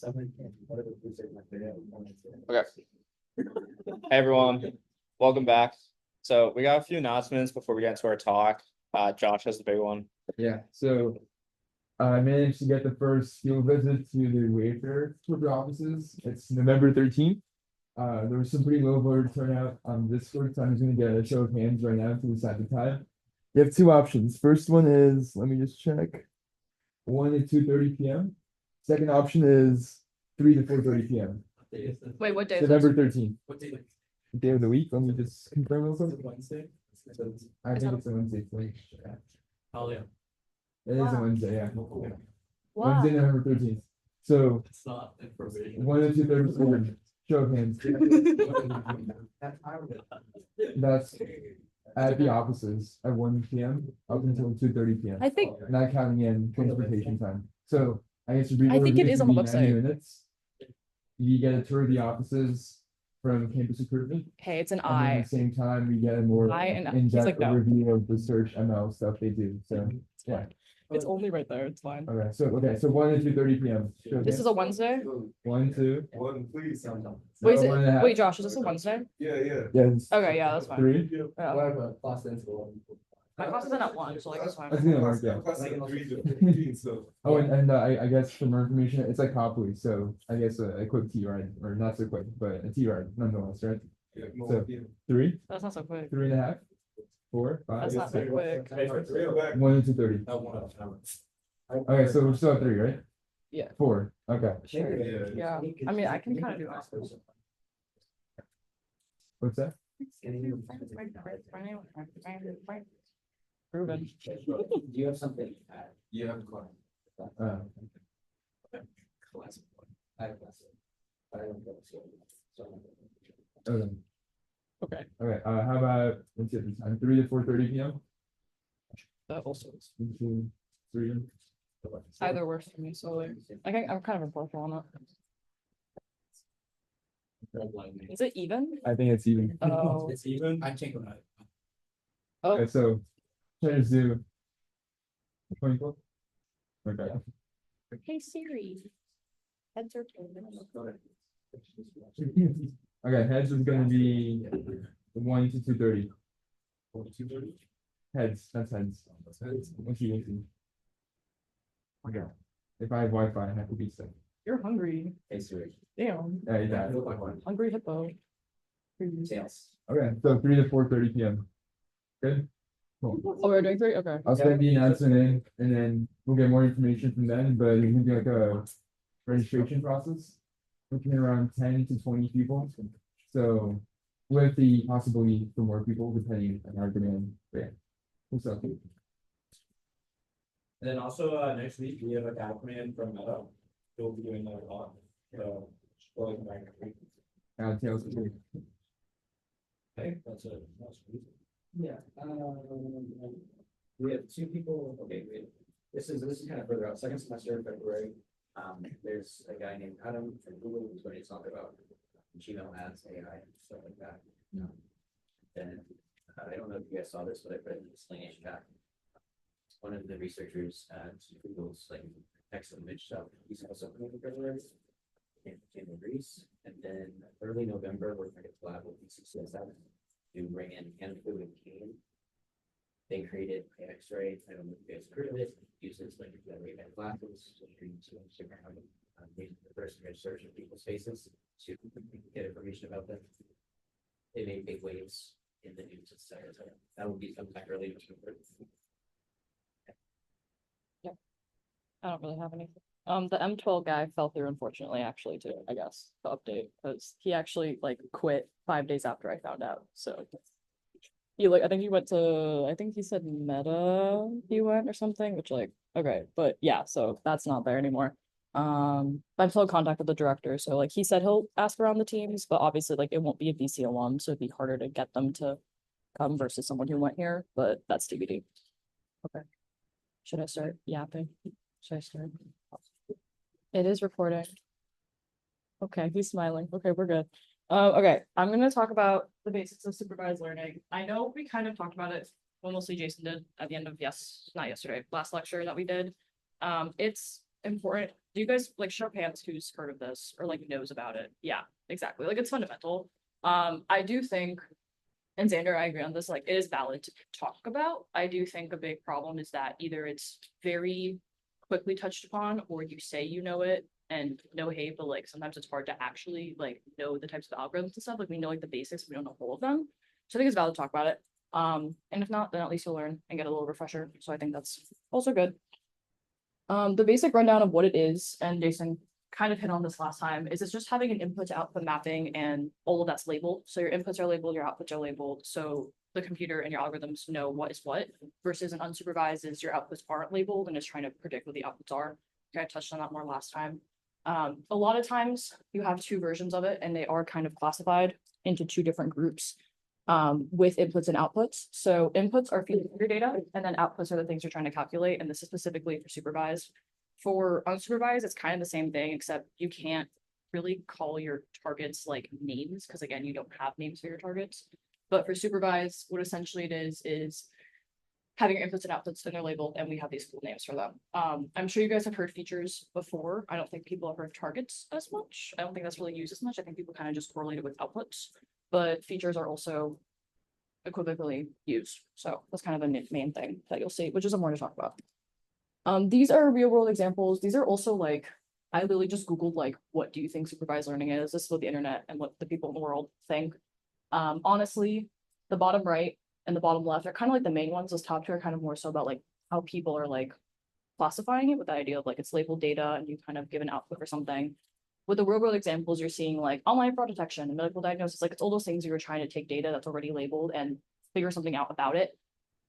Okay. Hey everyone, welcome back. So we got a few announcements before we get into our talk. Josh has the big one. Yeah, so I managed to get the first field visit to the Wayfair corporate offices. It's November 13th. There was some pretty low voter turnout on Discord, so I'm just gonna get a show of hands right now to decide the time. You have two options. First one is, let me just check, 1 to 2:30 p.m. Second option is 3 to 4:30 p.m. Wait, what day is November this? 13th. What day? Day of the week. Let me just confirm real quick. Wednesday? I think it's a Wednesday. Talia. It is a Wow. Wednesday, yeah. Wow. Wednesday, November 13th. So It's not information. 1 to 2:30 show of hands. That's at the offices at 1 p.m. up until 2:30 p.m. I think Not counting in transportation time. So I guess I think it is on the website. minutes. You get a tour of the offices from campus recruitment. hey, it's an And then I. at the same time, we get a more I and he's in-depth like, no. overview of the search ML stuff they do. So yeah. It's only right there. It's fine. Okay, so 1 to 2:30 p.m. Show of This hands. is a Wednesday. 1, 2. One, please. Wait, is No, 1 and a it? half. Wait, Josh, is this a Wednesday? Yeah, yeah. Yes. Okay, yeah, that's fine. 3. Yeah. My class is in at 1, so like that's fine. That's gonna work, yeah. Oh, and I guess for more information, it's like Copley, so I guess a quick T ride, or not so quick, but a T ride nonetheless, right? So 3, That's not so quick. 3.5, 4, 5, That's not so quick. 1 to 2:30. Okay, so we're still at 3, right? Yeah. 4, okay. Yeah. I mean, I can kind of do that. What's that? Proven. Do you have something? You have a class. Class. I have a class. But I don't go to school. So. Okay, Okay. okay, how about, let's see, the time, 3 to 4:30 p.m.? That also 2, 3. either works for me. So like, I'm kind of impartial on it. Is it even? I think it's even. Oh. It's even. I can't go now. Oh. Okay, so try to do 24. Okay. Hey Siri. Heads or tails? Okay, heads is gonna be 1 to 2:30. 2:30? Heads, that's heads. What's you thinking? Okay. If I have Wi-Fi, I have to be sick. You're hungry. Hey, Siri. Damn. Yeah, you got it. Hungry hippo. Tails. Okay, so 3 to 4:30 p.m. Good. Cool. Oh, we're doing 3? Okay. I'll send the announcement in, and then we'll get more information from them. But it's gonna be like a registration process, looking around 10 to 20 people. So with the possibility for more people depending on our demand. But yeah. What's up? And then also, next week, we have a guy coming in from Meta. He'll be doing that a lot. So, well, back next week. Tails. Okay, that's it. That's good. Yeah. We have 2 people. Okay, this is kind of further out. Second semester of February. There's a guy named Adam from Google who's going to talk about Gmail ads, AI, and stuff like that. And I don't know if you guys saw this, but I put it in this lineage chat. One of the researchers at Google's like text and image stuff. He's also coming in February. In Greece, and then early November, we're going to collab with BCCSF to bring in Canfu and Kane. They created an X-ray. I don't know if you guys heard of it. Uses like Ray-Ban glasses to Instagram, the first image search of people's faces to get information about them. They made big waves in the news, etc. So that will be sometime early November. I don't really have anything. The M12 guy fell through, unfortunately, actually, too, I guess, the update, because he actually like quit 5 days after I found out. So he I think he went to, I think he said Meta he went or something, which like, okay, but yeah, so that's not there anymore. I'm still in contact with the director, so like he said he'll ask around the teams, but obviously like it won't be a VC alum, so it'd be harder to get them to come versus someone who went here, but that's TBD. Okay. Should I start yapping? Should I start? It is recording. Okay, he's smiling. Okay, we're good. Okay, I'm gonna talk about the basics of supervised learning. I know we kind of talked about it, well, mostly Jason did at the end of last lecture that we did. It's important. Do you guys like show of hands who's heard of this or like knows about it? Yeah, exactly. Like it's fundamental. I do think, and Xander, I agree on this, like it is valid to talk about. I do think a big problem is that either it's very quickly touched upon or you say you know it and no hate, but like sometimes it's hard to actually like know the types of algorithms and stuff. Like we know like the basics, we don't know all of them. So I think it's valid to talk about it. And if not, then at least you'll learn and get a little refresher. So I think that's also good. The basic rundown of what it is, and Jason kind of hit on this last time, is it's just having an input to output mapping and all of that's labeled. So your inputs are labeled, your outputs are labeled. So the computer and your algorithms know what is what, versus an unsupervised is your outputs aren't labeled and is trying to predict what the outputs are. I touched on that more last time. A lot of times you have two versions of it and they are kind of classified into two different groups with inputs and outputs. So inputs are feeding your data and then outputs are the things you're trying to calculate. And this is specifically for supervised. For unsupervised, it's kind of the same thing, except you can't really call your targets like names because again, you don't have names for your targets. But for supervised, what essentially it is having your inputs and outputs and they're labeled and we have these cool names for them. I'm sure you guys have heard features before. I don't think people have heard targets as much. I don't think that's really used as much. I think people kind of just correlate it with outputs, but features are also equivocally used. So that's kind of a main thing that you'll see, which is more to talk about. These are real world examples. These are also like, I literally just Googled like, what do you think supervised learning is? This is what the internet and what the people in the world think. Honestly, the bottom right and the bottom left are kind of like the main ones. Those top two are kind of more so about like how people are like classifying it with the idea of like it's labeled data and you kind of give an output for something. With the real world examples, you're seeing like online fraud detection and medical diagnosis, like it's all those things you're trying to take data that's already labeled and figure something out about it.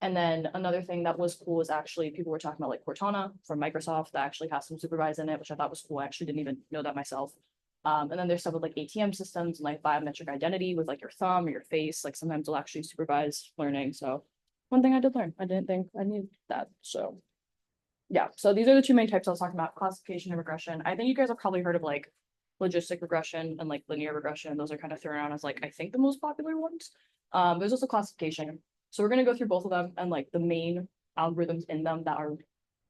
And then another thing that was cool is actually people were talking about like Cortana from Microsoft that actually has some supervised in it, which I thought was cool. I actually didn't even know that myself. And then there's stuff with like ATM systems and like biometric identity with like your thumb or your face. Like sometimes they'll actually supervise learning. So one thing I did learn, I didn't think I needed that. So yeah, so these are the two main types I was talking about, classification and regression. I think you guys have probably heard of like logistic regression and like linear regression. Those are kind of thrown around as like, I think the most popular ones. There's also classification. So we're going to go through both of them and like the main algorithms in them that are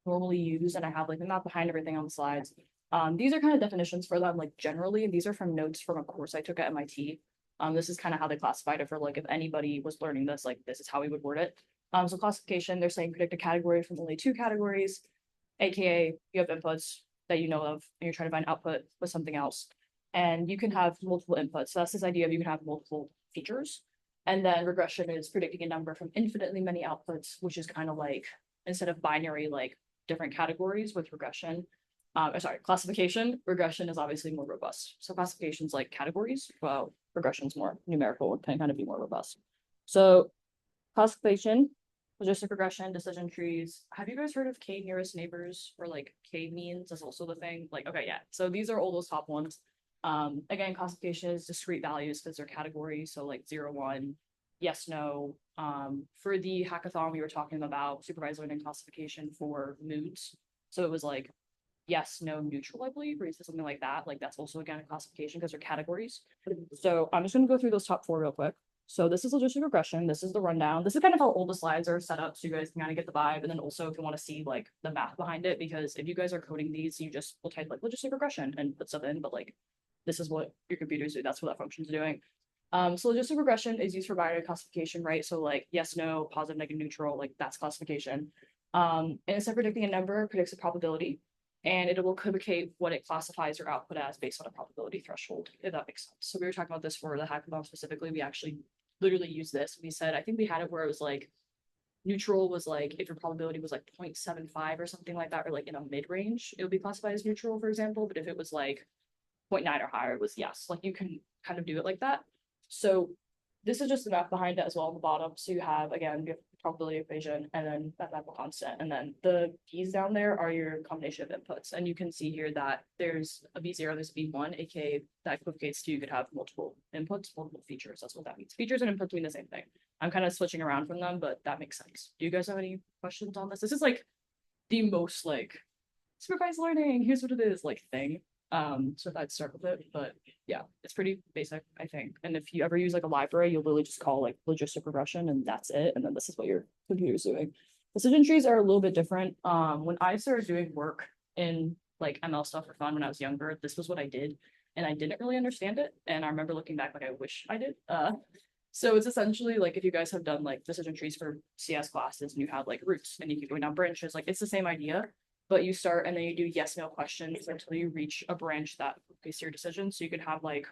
normally used. And I have like the map behind everything on the slides. These are kind of definitions for them, like generally, and these are from notes from a course I took at MIT. This is kind of how they classified it for like, if anybody was learning this, like this is how we would word it. So classification, they're saying predict a category from only two categories, AKA you have inputs that you know of, and you're trying to find output with something else. And you can have multiple inputs. So that's this idea of you can have multiple features. And then regression is predicting a number from infinitely many outputs, which is kind of like, instead of binary, like different categories with regression, classification, regression is obviously more robust. So classification's like categories, well, regression's more numerical and can kind of be more robust. So classification, logistic regression, decision trees. Have you guys heard of K nearest neighbors or like K means is also the thing? Like, okay, yeah. So these are all those top ones. Again, classification is discrete values because they're categories. So like 0, 1, yes, no. For the hackathon, we were talking about supervised learning classification for moods. So it was like yes, no, neutral, I believe, or is something like that. Like that's also again a classification because they're categories. So I'm just going to go through those top 4 real quick. So this is logistic regression. This is the rundown. This is kind of how all the slides are set up so you guys can kind of get the vibe. And then also if you want to see like the math behind it, because if you guys are coding these, you just will type like logistic regression and put stuff in, but like this is what your computers do. That's what that function is doing. So logistic regression is used for binary classification, right? So like yes, no, positive, negative, neutral, like that's classification. And instead of predicting a number, it predicts a probability. And it will equivocate what it classifies your output as based on a probability threshold, if that makes sense. So we were talking about this for the hackathon specifically. We actually literally used this. We said, I think we had it where it was like neutral was like if your probability was like 0.75 or something like that, or like in a mid-range, it would be classified as neutral, for example. But if it was like 0.9 or higher, it was yes. Like you can kind of do it like that. So this is just the math behind it as well on the bottom. So you have, again, you have probability equation and then mathematical constant. And then the P's down there are your combination of inputs. And you can see here that there's a B0, there's a B1, aka that equivocates to you could have multiple inputs, multiple features. That's what that means. Features and inputs mean the same thing. I'm kind of switching around from them, but that makes sense. Do you guys have any questions on this? This is like the most like supervised learning, here's what it is, like thing. So I'd start with it, but yeah, it's pretty basic, I think. And if you ever use like a library, you'll literally just call like logistic regression and that's it. And then this is what your computer's doing. Decision trees are a little bit different. When I started doing work in like ML stuff for fun when I was younger. This was what I did, and I didn't really understand it. And I remember looking back, like I wish I did. So it's essentially like if you guys have done like decision trees for CS classes and you have like roots and you keep going down branches, like it's the same idea, but you start and then you do yes no questions until you reach a branch that is your decision. So you could have like,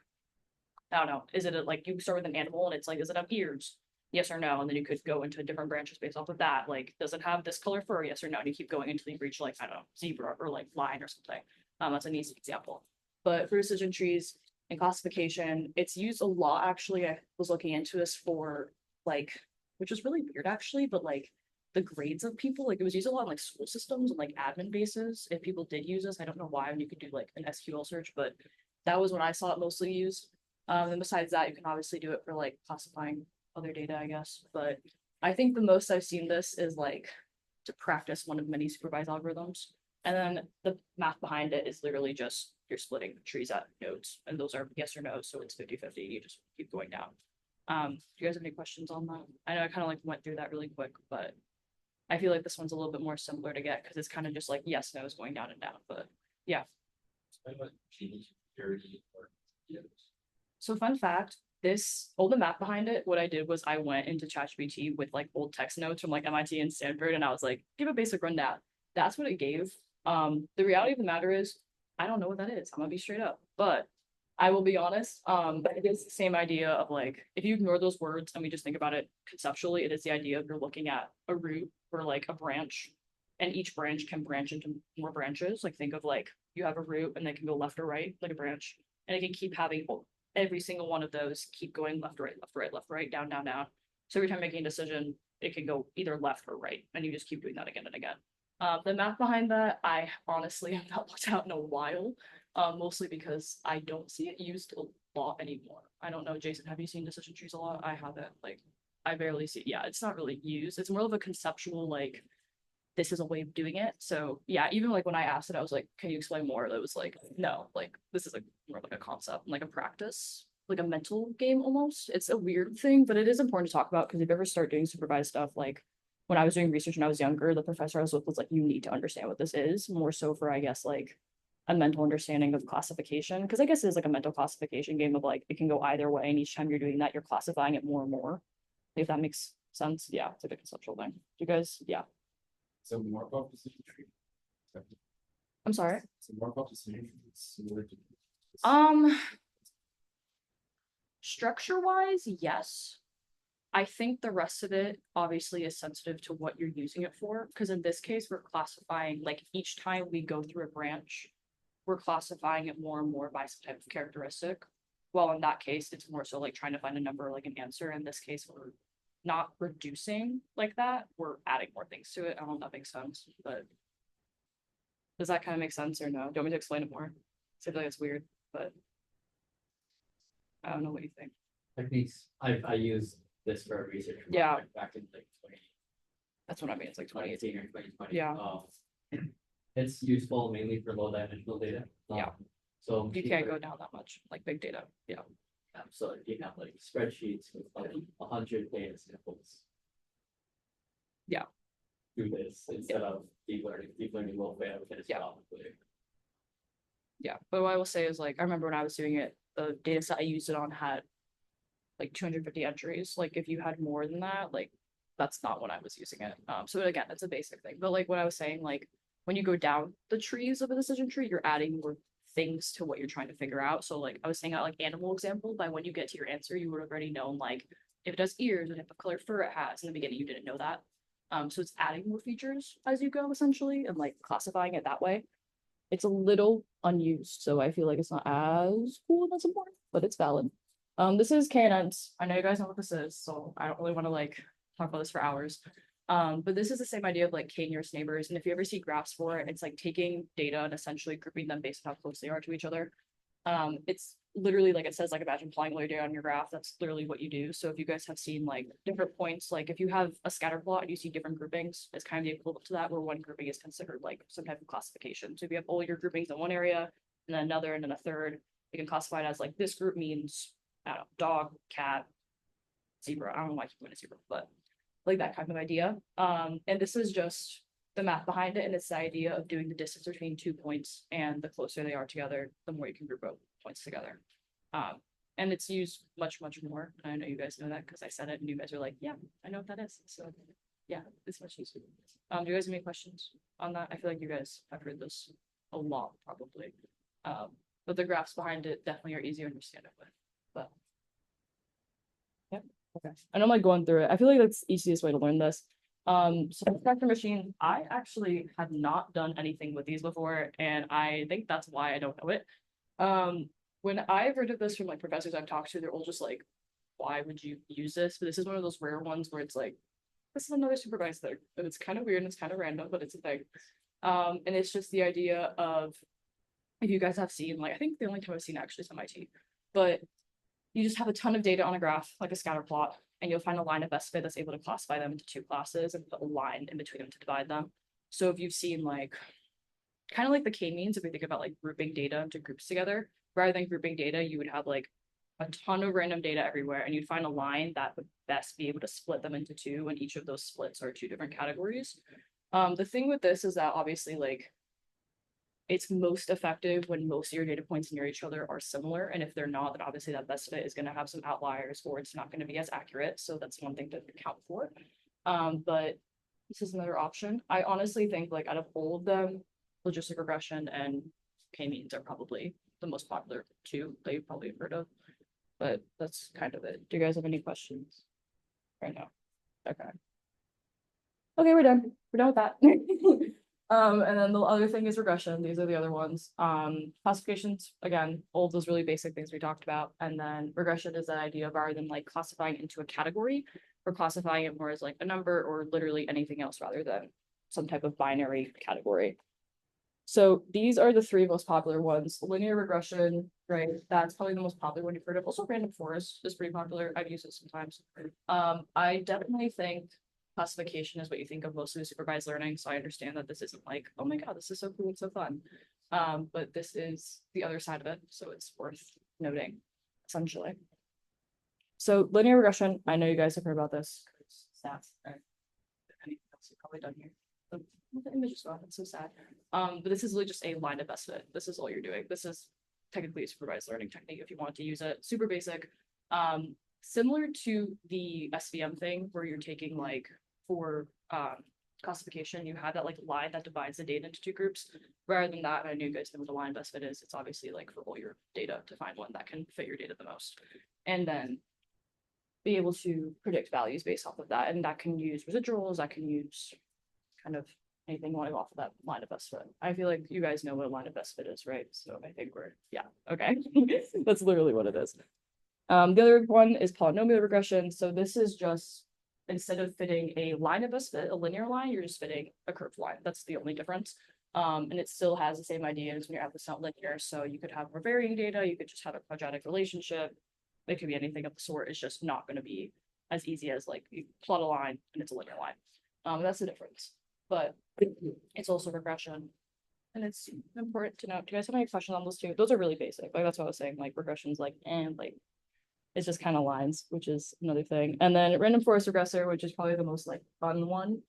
I don't know, is it like you start with an animal and it's like, does it have ears? Yes or no, and then you could go into different branches based off of that. Like, does it have this color fur? Yes or no, and you keep going until you reach like, I don't know, zebra or like lion or something. That's an easy example. But for decision trees and classification, it's used a lot. Actually, I was looking into this for like, which was really weird actually, but like the grades of people, like it was used a lot in like school systems and like admin bases. If people did use this, I don't know why, and you could do like an SQL search, but that was when I saw it mostly used. And besides that, you can obviously do it for like classifying other data, I guess. But I think the most I've seen this is like to practice one of many supervised algorithms. And then the math behind it is literally just you're splitting trees at nodes, and those are yes or no, so it's 50-50. You just keep going down. Do you guys have any questions on that? I know I kind of like went through that really quick, but I feel like this one's a little bit more simpler to get because it's kind of just like yes, no is going down and down. But yeah. So fun fact, all the math behind it, what I did was I went into ChatGPT with like old text notes from like MIT and Stanford, and I was like, give a basic rundown. That's what it gave. The reality of the matter is, I don't know what that is. I'm gonna be straight up, but I will be honest. It is the same idea of like, if you ignore those words and we just think about it conceptually, it is the idea of you're looking at a root or like a branch, and each branch can branch into more branches. Like think of like you have a root and they can go left or right, like a branch, and it can keep having every single one of those keep going left, right, left, right, left, right, down, down, down. So every time making a decision, it can go either left or right, and you just keep doing that again and again. The math behind that, I honestly have not looked out in a while, mostly because I don't see it used a lot anymore. I don't know, Jason, have you seen decision trees a lot? I haven't. Like, I barely see. Yeah, it's not really used. It's more of a conceptual like. This is a way of doing it. So yeah, even like when I asked it, I was like, can you explain more? It was like, no, like this is more like a concept, like a practice, like a mental game almost. It's a weird thing, but it is important to talk about because if you ever start doing supervised stuff, like when I was doing research when I was younger, the professor I was with was like, you need to understand what this is, more so for I guess like a mental understanding of classification. Because I guess it is like a mental classification game of like it can go either way, and each time you're doing that, you're classifying it more and more. If that makes sense. Yeah, it's like a conceptual thing. You guys, yeah. So more about decision tree. I'm sorry. So more about decision tree. Similar to. Structure wise, yes. I think the rest of it obviously is sensitive to what you're using it for. Because in this case, we're classifying like each time we go through a branch, we're classifying it more and more by some type of characteristic. Well, in that case, it's more so like trying to find a number, like an answer. In this case, we're not reducing like that. We're adding more things to it. I don't know if that makes sense, but does that kind of make sense or no? Do you want me to explain it more? I feel like it's weird, but I don't know what you think. Like these, I use this for research. Yeah. Back in like That's what I mean. It's like 2018. 2018 or 2020. Yeah. It's useful mainly for low dimensional data. Yeah. So You can't go down that much, like big data. Yeah. So you have like spreadsheets with like 100 data samples. Yeah. Do this instead of deep learning. Deep learning will fail because Yeah. probably. Yeah. But what I will say is like, I remember when I was doing it, the data set I used it on had like 250 entries. Like if you had more than that, like that's not when I was using it. So again, it's a basic thing. But like what I was saying, like when you go down the trees of a decision tree, you're adding more things to what you're trying to figure out. So like I was saying, like animal example, by when you get to your answer, you would have already known like if it has ears and if a color fur it has. In the beginning, you didn't know that. So it's adding more features as you go essentially, and like classifying it that way. It's a little unused, so I feel like it's not as cool and as important, but it's valid. This is KNNs. I know you guys know what this is, so I don't really want to like talk about this for hours. But this is the same idea of like K nearest neighbors. And if you ever see graphs for it, it's like taking data and essentially grouping them based on how close they are to each other. It's literally like it says, like imagine plotting all your data on your graph. That's literally what you do. So if you guys have seen like different points, like if you have a scatter plot and you see different groupings, it's kind of the equivalent to that, where one grouping is considered like some type of classification. So if you have all your groupings in one area and then another and then a third, you can classify it as like this group means, I don't know, dog, cat, zebra. I don't know why I keep going to zebra, but like that kind of idea. And this is just the math behind it, and it's the idea of doing the distance between 2 points, and the closer they are together, the more you can group both points together. And it's used much, much more. And I know you guys know that because I said it and you guys are like, yeah, I know what that is. So yeah, it's much easier. Do you guys have any questions on that? I feel like you guys have heard this a lot probably. But the graphs behind it definitely are easier to understand it with. But yeah, okay. And I'm like going through it. I feel like that's the easiest way to learn this. So the vector machine, I actually had not done anything with these before, and I think that's why I don't know it. When I've heard of this from like professors I've talked to, they're all just like, why would you use this? But this is one of those rare ones where it's like, this is another supervised thing. And it's kind of weird and it's kind of random, but it's a thing. And it's just the idea of, if you guys have seen, like, I think the only time I've seen actually is MIT, but you just have a ton of data on a graph, like a scatter plot, and you'll find a line of best fit that's able to classify them into two classes and put a line in between them to divide them. So if you've seen like, kind of like the k-means, if we think about like grouping data into groups together, rather than grouping data, you would have like a ton of random data everywhere, and you'd find a line that would best be able to split them into two, and each of those splits are two different categories. The thing with this is that obviously like it's most effective when most of your data points near each other are similar, and if they're not, then obviously that best fit is going to have some outliers or it's not going to be as accurate. So that's one thing to account for. But this is another option. I honestly think like out of all of them, logistic regression and k-means are probably the most popular two that you've probably heard of. But that's kind of it. Do you guys have any questions right now? Okay. Okay, we're done. We're done with that. And then the other thing is regression. These are the other ones. Classifications, again, all those really basic things we talked about. And then regression is that idea of, rather than like classifying into a category, we're classifying it more as like a number or literally anything else rather than some type of binary category. So these are the three most popular ones. Linear regression, right? That's probably the most popular one you've heard of. Also, random forest is pretty popular. I've used it sometimes. I definitely think classification is what you think of mostly with supervised learning. So I understand that this isn't like, oh my God, this is so cool and so fun. But this is the other side of it. So it's worth noting, essentially. So linear regression, I know you guys have heard about this. Stats, right? Anything else you've probably done here. The image as well, it's so sad. But this is really just a line of best fit. This is all you're doing. This is technically a supervised learning technique if you want to use it. Super basic. Similar to the SVM thing where you're taking like for classification, you have that like line that divides the data into two groups. Rather than that, I know you guys know what the line best fit is. It's obviously like for all your data to find one that can fit your data the most. And then be able to predict values based off of that. And that can use residuals, that can use kind of anything you want to go off of that line of best fit. I feel like you guys know what a line of best fit is, right? So I think we're, yeah, okay. That's literally what it is. The other one is polynomial regression. So this is just, instead of fitting a line of best fit, a linear line, you're just fitting a curved line. That's the only difference. And it still has the same idea as when your apples not linear. So you could have more varying data, you could just have a quadratic relationship. It could be anything of the sort. It's just not going to be as easy as like you plot a line and it's a linear line. That's the difference. But it's also regression, and it's important to note. Do you guys have any questions on those two? Those are really basic. Like that's what I was saying. Like regression's like, and like it's just kind of lines, which is another thing. And then random forest regressor, which is probably the most like fun one.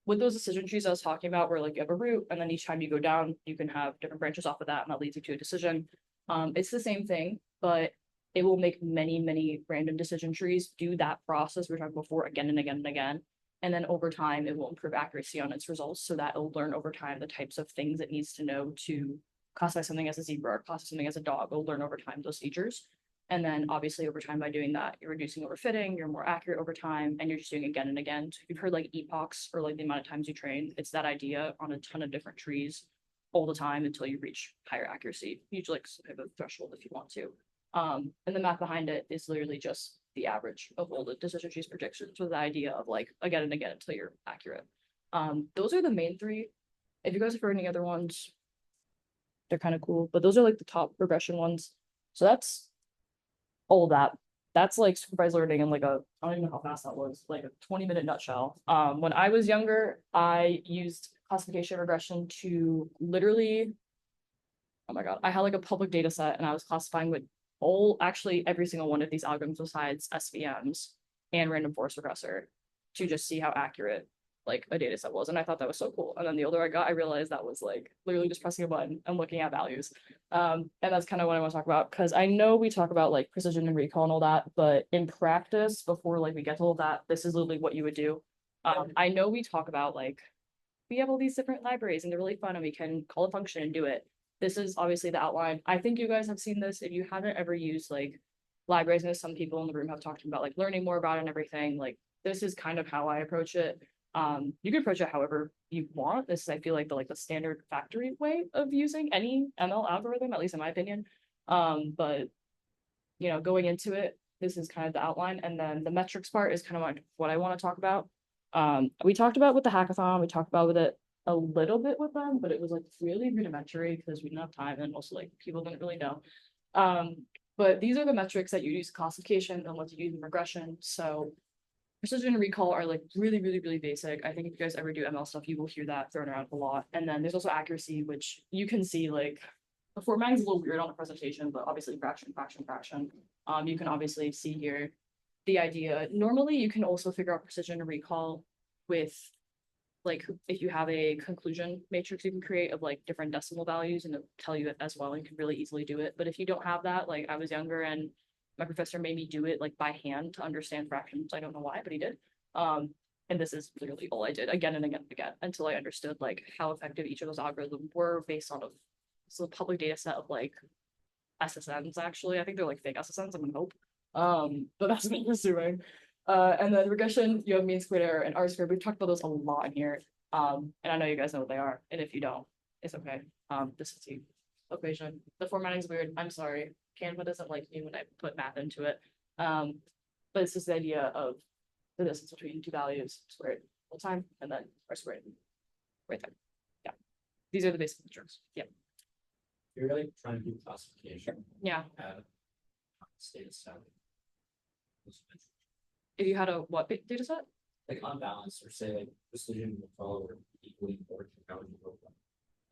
With those decision trees I was talking about, where like you have a root, and then each time you go down, you can have different branches off of that, and that leads you to a decision. It's the same thing, but it will make many random decision trees do that process we were talking about before again and again and again. And then over time, it will improve accuracy on its results so that it'll learn over time the types of things it needs to know to classify something as a zebra or classify something as a dog. It'll learn over time those features. And then obviously over time by doing that, you're reducing overfitting, you're more accurate over time, and you're just doing it again and again. So you've heard like epochs or like the amount of times you train. It's that idea on a ton of different trees all the time until you reach higher accuracy. Usually like some type of threshold if you want to. And the math behind it is literally just the average of all the decision trees predictions with the idea of like again and again until you're accurate. Those are the main three. If you guys have heard any other ones, they're kind of cool, but those are like the top regression ones. So that's all of that. That's like supervised learning in like a, I don't even know how fast that was, like a 20-minute nutshell. When I was younger, I used classification regression to literally, oh my God, I had like a public data set and I was classifying with actually every single one of these algorithms besides SVMs and random forest regressor to just see how accurate like a data set was. And I thought that was so cool. And then the older I got, I realized that was like literally just pressing a button and looking at values. And that's kind of what I want to talk about, because I know we talk about like precision and recall and all that, but in practice, before like we get to all that, this is literally what you would do. I know we talk about like we have all these different libraries and they're really fun and we can call a function and do it. This is obviously the outline. I think you guys have seen this. If you haven't ever used like libraries, and some people in the room have talked about like learning more about it and everything, like this is kind of how I approach it. You can approach it however you want. This is, I feel like the standard factory way of using any ML algorithm, at least in my opinion. But you know, going into it, this is kind of the outline, and then the metrics part is kind of like what I want to talk about. We talked about with the hackathon, we talked about with it a little bit with them, but it was like really rudimentary because we didn't have time and also like people didn't really know. But these are the metrics that you use in classification and what you use in regression. So precision and recall are like really, really, really basic. I think if you guys ever do ML stuff, you will hear that thrown around a lot. And then there's also accuracy, which you can see like the formatting is a little weird on the presentation, but obviously fraction, fraction, fraction. You can obviously see here the idea. Normally, you can also figure out precision and recall with like if you have a conclusion matrix you can create of like different decimal values and it'll tell you it as well. You can really easily do it. But if you don't have that, like I was younger and my professor made me do it like by hand to understand fractions. I don't know why, but he did. And this is literally all I did again and again and again until I understood like how effective each of those algorithms were based on a public data set of like SSNs actually. I think they're like fake SSNs, I'm gonna hope. But that's what I'm assuming. And then regression, you have mean squared error and R squared. We've talked about those a lot in here. And I know you guys know what they are. And if you don't, it's okay. This is the equation. The formatting is weird. I'm sorry. Canva doesn't like me when I put math into it. But it's just the idea of the distance between two values squared all time and then R squared right there. Yeah. These are the basic metrics. Yeah. You're really trying to do classification. Yeah. Data set. If you had a what data set? Like on balance, or say like precision will follow equally important. How would you go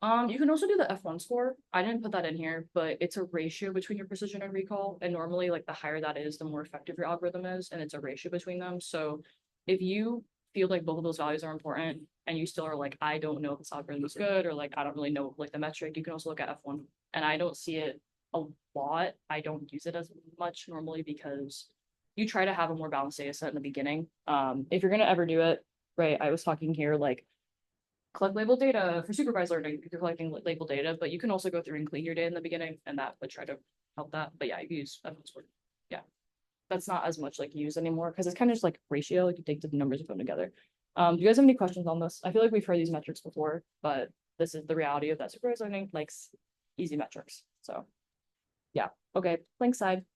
about You can also do the F1 score. I didn't put that in here, but it's a ratio between your precision and recall. And normally, like the higher that is, the more effective your algorithm is, and it's a ratio between them. So if you feel like both of those values are important and you still are like, I don't know if this algorithm is good, or like I don't really know like the metric, you can also look at F1. And I don't see it a lot. I don't use it as much normally because you try to have a more balanced data set in the beginning. If you're gonna ever do it, right? I was talking here like collect labeled data for supervised learning if you're collecting labeled data, but you can also go through and clean your data in the beginning, and that would try to help that. But yeah, you use F1 score. Yeah, that's not as much like used anymore because it's kind of just like ratio. Like you take the numbers and put them together. Do you guys have any questions on this? I feel like we've heard these metrics before, but this is the reality of that supervised learning likes easy metrics. So yeah, okay, link side.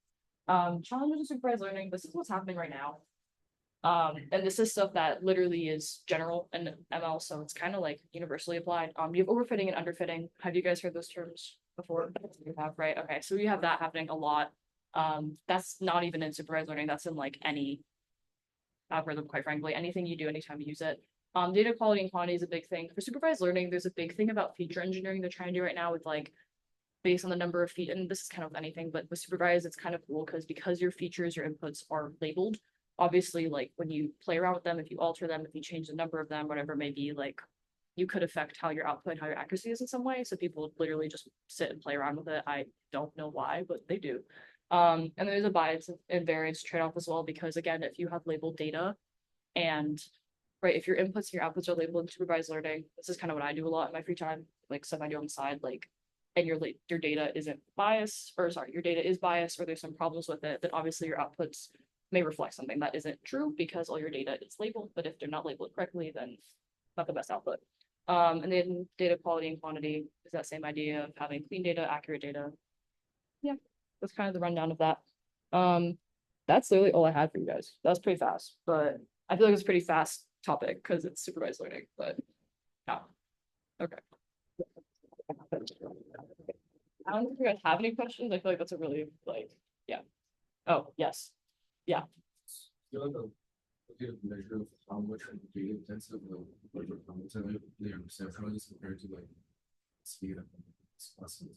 Challenges of supervised learning. This is what's happening right now. And this is stuff that literally is general in ML, so it's kind of like universally applied. You have overfitting and underfitting. Have you guys heard those terms before? You have, right? Okay, so we have that happening a lot. That's not even in supervised learning. That's in like any algorithm, quite frankly. Anything you do, anytime you use it. Data quality and quantity is a big thing. For supervised learning, there's a big thing about feature engineering they're trying to do right now with like based on the number of feet, and this is kind of anything, but with supervised, it's kind of cool because your features, your inputs are labeled. Obviously, like when you play around with them, if you alter them, if you change the number of them, whatever it may be, like you could affect how your output, how your accuracy is in some way. So people literally just sit and play around with it. I don't know why, but they do. And there's a bias and variance trade-off as well, because again, if you have labeled data and right, if your inputs and your outputs are labeled in supervised learning, this is kind of what I do a lot in my free time, like stuff I do on the side, like and your data isn't biased, or sorry, your data is biased, or there's some problems with it, then obviously your outputs may reflect something that isn't true because all your data is labeled, but if they're not labeled correctly, then not the best output. And then data quality and quantity is that same idea of having clean data, accurate data. Yeah, that's kind of the rundown of that. That's literally all I had for you guys. That was pretty fast, but I feel like it's a pretty fast topic because it's supervised learning, but yeah. Okay. I don't know if you guys have any questions. I feel like that's a really like, yeah. Oh, yes. Yeah. feel like a good measure of how much data intensive the content they are centralized compared to like speed of lessons.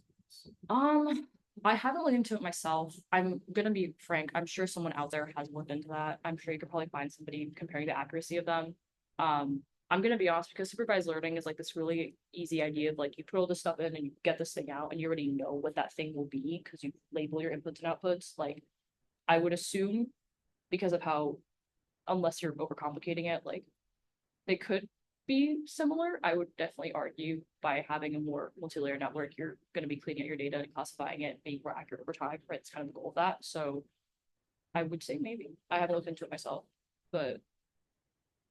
I haven't looked into it myself. I'm gonna be frank. I'm sure someone out there has looked into that. I'm sure you could probably find somebody comparing the accuracy of them. I'm gonna be honest, because supervised learning is like this really easy idea of like you put all this stuff in and you get this thing out and you already know what that thing will be because you label your inputs and outputs. Like I would assume because of how, unless you're overcomplicating it, like they could be similar. I would definitely argue by having a more multi-layer network, you're going to be cleaning out your data and classifying it, being more accurate over time, right? It's kind of the goal of that. So I would say maybe. I haven't looked into it myself, but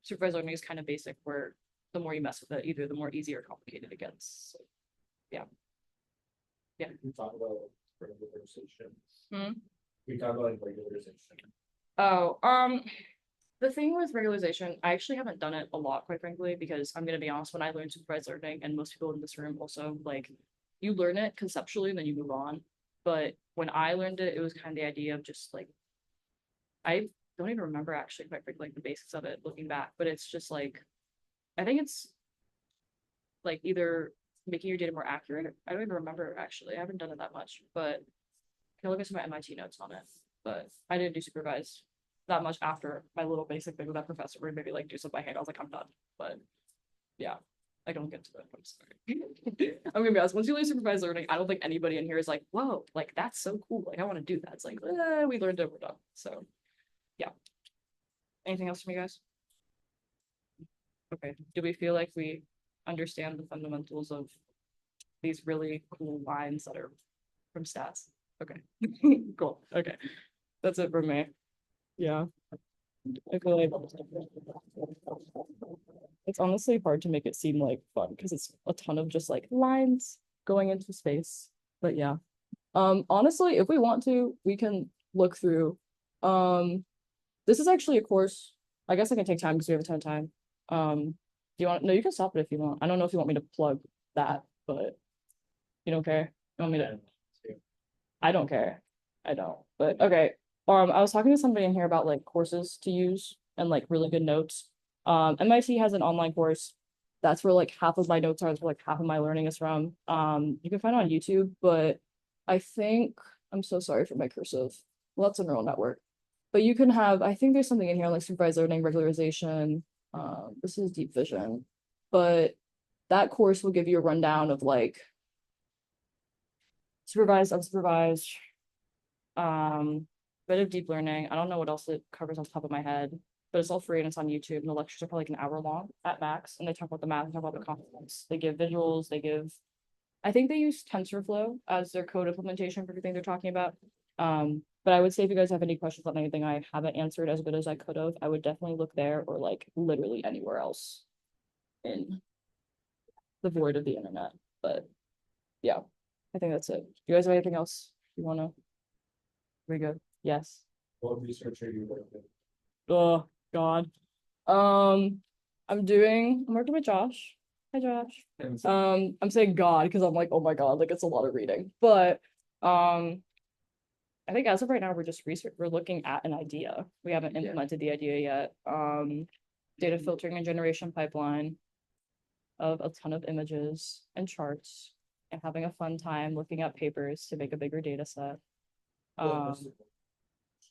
supervised learning is kind of basic where the more you mess with it, either the more easy or complicated it gets. So, yeah. We talk about regularization. Hmm? We talk about like regularization. Oh, the thing with regularization, I actually haven't done it a lot, quite frankly, because I'm gonna be honest, when I learned supervised learning, and most people in this room also, like, you learn it conceptually and then you move on. But when I learned it, it was kind of the idea of just like, I don't even remember actually, quite frankly, like the basics of it looking back, but it's just like, I think it's like either making your data more accurate. I don't even remember actually. I haven't done it that much, but I can look at some of my MIT notes on it. But I didn't do supervised that much after my little basic thing with that professor where maybe like do something by hand. I was like, I'm done. But yeah, I don't get to that. I'm sorry. I'm gonna be honest, once you learn supervised learning, I don't think anybody in here is like, whoa, like that's so cool. Like I want to do that. It's like, we learned it, we're done. So yeah. Anything else from you guys? Okay. Do we feel like we understand the fundamentals of these really cool lines that are from stats? Okay. Cool. Okay. That's it for me. Yeah. I feel like it's honestly hard to make it seem like fun because it's a ton of just like lines going into space. But yeah. Honestly, if we want to, we can look through. This is actually a course. I guess I can take time because we have a ton of time. Do you want, no, you can stop it if you want. I don't know if you want me to plug that, but you don't care. You want me to? I don't care. I don't. But okay. I was talking to somebody in here about like courses to use and like really good notes. MIT has an online course. That's where like half of my notes are, that's where like half of my learning is from. You can find it on YouTube, but I think I'm so sorry for my cursive. Well, that's a neural network. But you can have, I think there's something in here like supervised learning, regularization. This is deep vision. But that course will give you a rundown of like supervised, unsupervised, bit of deep learning. I don't know what else it covers off the top of my head, but it's all free and it's on YouTube. And the lectures are probably like an hour long at max. And they talk about the math, they talk about the concepts. They give visuals, they give, I think they use TensorFlow as their code implementation for everything they're talking about. But I would say if you guys have any questions on anything I haven't answered as good as I could have, I would definitely look there or like literally anywhere else in the void of the internet. But yeah, I think that's it. You guys have anything else you wanna? We good? Yes. What research are you working? Oh God. I'm working with Josh. Hi Josh. I'm saying God because I'm like, oh my God, like it's a lot of reading. But I think as of right now, we're looking at an idea. We haven't implemented the idea yet. Data filtering and generation pipeline of a ton of images and charts and having a fun time looking at papers to make a bigger data set.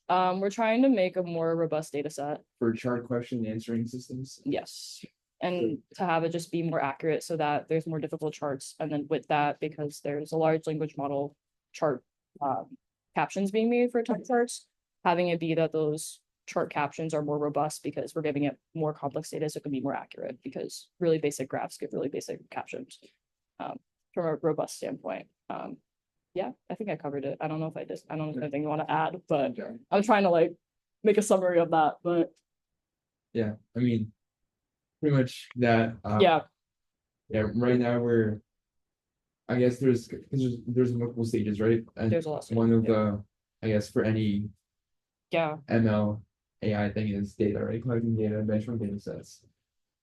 We're trying to make a more robust data set. For chart question answering systems. Yes. And to have it just be more accurate so that there's more difficult charts. And then with that, because there's a large language model chart captions being made for type charts, having it be that those chart captions are more robust because we're giving it more complex data so it can be more accurate because really basic graphs give really basic captions from a robust standpoint. Yeah, I think I covered it. I don't know if there's anything you want to add, but I'm trying to like make a summary of that, but Yeah, I mean, pretty much that. yeah, Right now I guess there's multiple stages, right? And there's a lot. one of the, I guess for any Yeah, ML AI thing is data, right? Collecting data, benchmark data sets.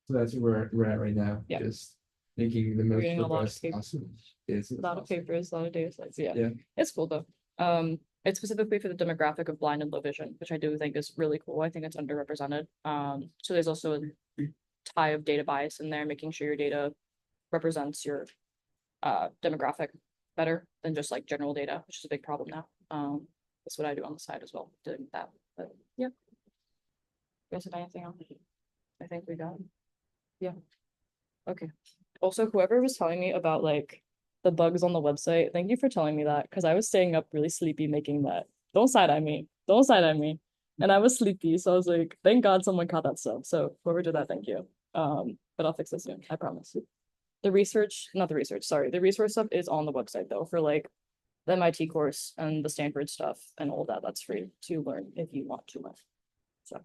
So that's where we're at right now. Yeah. Just making the most Reading a lot of robust papers. possible data sets a lot of possible. papers, a lot of data sets. Yeah. Yeah. It's cool though. It's specifically for the demographic of blind and low vision, which I do think is really cool. I think it's underrepresented. So there's also a tie of data bias in there, making sure your data represents your demographic better than just like general data, which is a big problem now. That's what I do on the side as well, doing that. But yeah. You guys have anything else? I think we got. Okay. Also, whoever was telling me about like the bugs on the website, thank you for telling me that because I was staying up really sleepy making that. Don't side eye me. Don't side eye me. And I was sleepy, so I was like, thank God someone caught that stuff. So whoever did that, thank you. But I'll fix this soon. I promise. The research, not the research, sorry. The resource stuff is on the website though for like the MIT course and the Stanford stuff and all that. That's free to learn if you want to learn. So